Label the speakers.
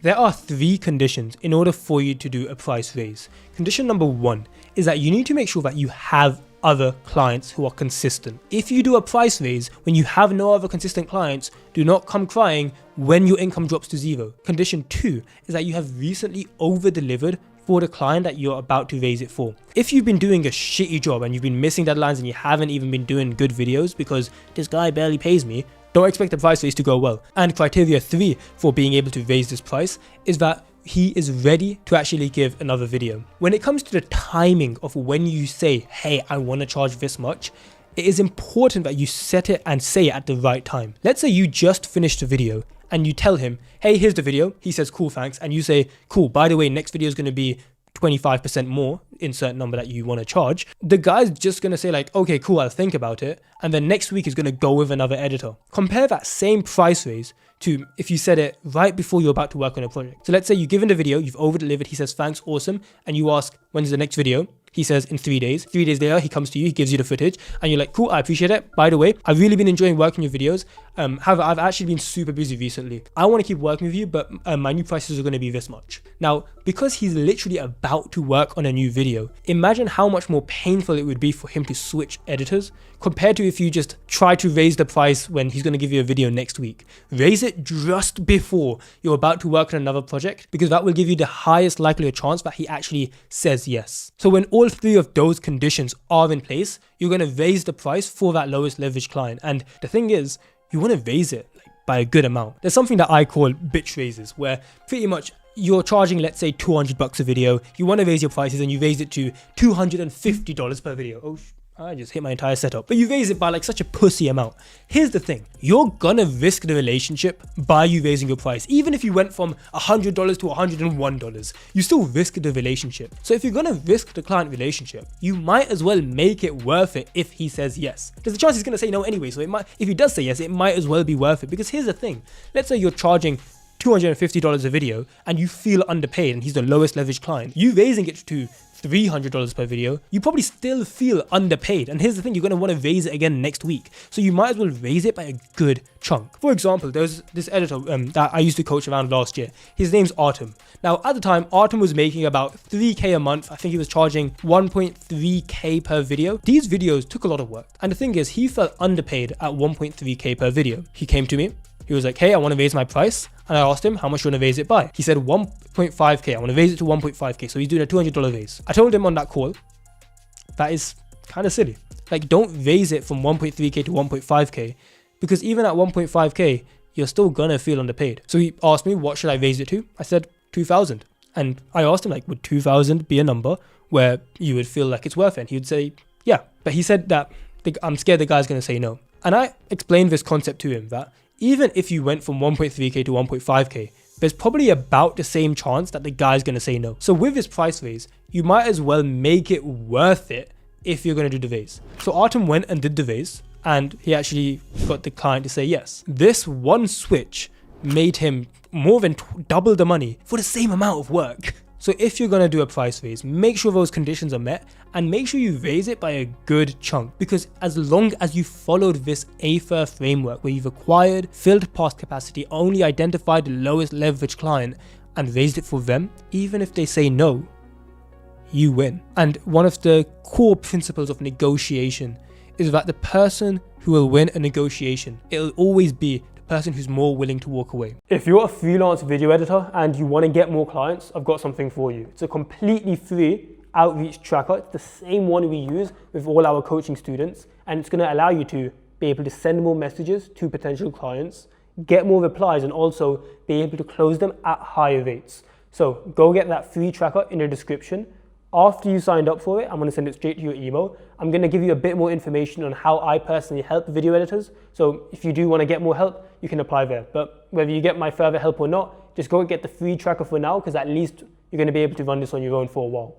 Speaker 1: There are 3 conditions in order for you to do a price raise. Condition number 1 is that you need to make sure that you have other clients who are consistent. If you do a price raise when you have no other consistent clients, do not come crying when your income drops to 0. Condition 2 is that you have recently over-delivered for the client that you're about to raise it for. If you've been doing a shitty job and you've been missing deadlines and you haven't even been doing good videos because this guy barely pays me, don't expect the price raise to go well. And criteria 3 for being able to raise this price is that he is ready to actually give another video. When it comes to the timing of when you say, hey, I want to charge this much, it is important that you set it and say it at the right time. Let's say you just finished a video and you tell him, hey, here's the video. He says, cool, thanks. And you say, cool, by the way, next video is going to be 25% more, insert number that you want to charge. The guy's just going to say like, okay, cool, I'll think about it. And then next week is going to go with another editor. Compare that same price raise to if you said it right before you're about to work on a project. So let's say you've given the video, you've over-delivered, he says, thanks, awesome. And you ask, when's the next video? He says in 3 days. 3 days later, he comes to you, he gives you the footage and you're like, cool, I appreciate it. By the way, I've really been enjoying working your videos. However, I've actually been super busy recently. I want to keep working with you, but my new prices are going to be this much. Now, because he's literally about to work on a new video, imagine how much more painful it would be for him to switch editors compared to if you just try to raise the price when he's going to give you a video next week. Raise it just before you're about to work on another project because that will give you the highest likelihood chance that he actually says yes. So when all 3 of those conditions are in place, you're going to raise the price for that lowest leverage client. And the thing is, you want to raise it by a good amount. There's something that I call bitch raises, where pretty much you're charging, let's say $200 a video. You want to raise your prices and you raise it to $250 per video. Oh, I just hit my entire setup. But you raise it by like such a pussy amount. Here's the thing. You're gonna risk the relationship by you raising your price. Even if you went from $100 to $101, you still risk the relationship. So if you're gonna risk the client relationship, you might as well make it worth it if he says yes. There's a chance he's gonna say no anyway. So if he does say yes, it might as well be worth it. Because here's the thing. Let's say you're charging $250 a video and you feel underpaid and he's the lowest leverage client. You raising it to $300 per video, you probably still feel underpaid. And here's the thing, you're going to want to raise it again next week. So you might as well raise it by a good chunk. For example, there's this editor that I used to coach around last year. His name's Artem. Now, at the time, Artem was making about 3K a month. I think he was charging 1.3K per video. These videos took a lot of work. And the thing is, he felt underpaid at 1.3K per video. He came to me. He was like, hey, I want to raise my price. And I asked him, how much do you want to raise it by? He said 1.5K. I want to raise it to 1.5K. So he's doing a $200 raise. I told him on that call, that is kind of silly. Like, don't raise it from 1.3K to 1.5K because even at 1.5K, you're still going to feel underpaid. So he asked me, what should I raise it to? I said 2,000. And I asked him, like, would 2,000 be a number where you would feel like it's worth it? And he would say, yeah. But he said that I'm scared the guy's going to say no. And I explained this concept to him that even if you went from 1.3K to 1.5K, there's probably about the same chance that the guy's going to say no. So with this price raise, you might as well make it worth it if you're going to do the raise. So Artem went and did the raise and he actually got the client to say yes. This one switch made him more than double the money for the same amount of work. So if you're going to do a price raise, make sure those conditions are met and make sure you raise it by a good chunk, because as long as you followed this AFIR framework where you've acquired, filled past capacity, only identified the lowest leverage client and raised it for them, even if they say no, you win. And one of the core principles of negotiation is that the person who will win a negotiation, it'll always be person who's more willing to walk away. If you're a freelance video editor and you want to get more clients, I've got something for you. It's a completely free outreach tracker. It's the same one we use with all our coaching students, and it's going to allow you to be able to send more messages to potential clients, get more replies, and also be able to close them at higher rates. So go get that free tracker in the description. After you signed up for it, I'm going to send it straight to your email. I'm going to give you a bit more information on how I personally help video editors. So if you do want to get more help, you can apply there. But whether you get my further help or not, just go and get the free tracker for now, because at least you're going to be able to run this on your own for a while.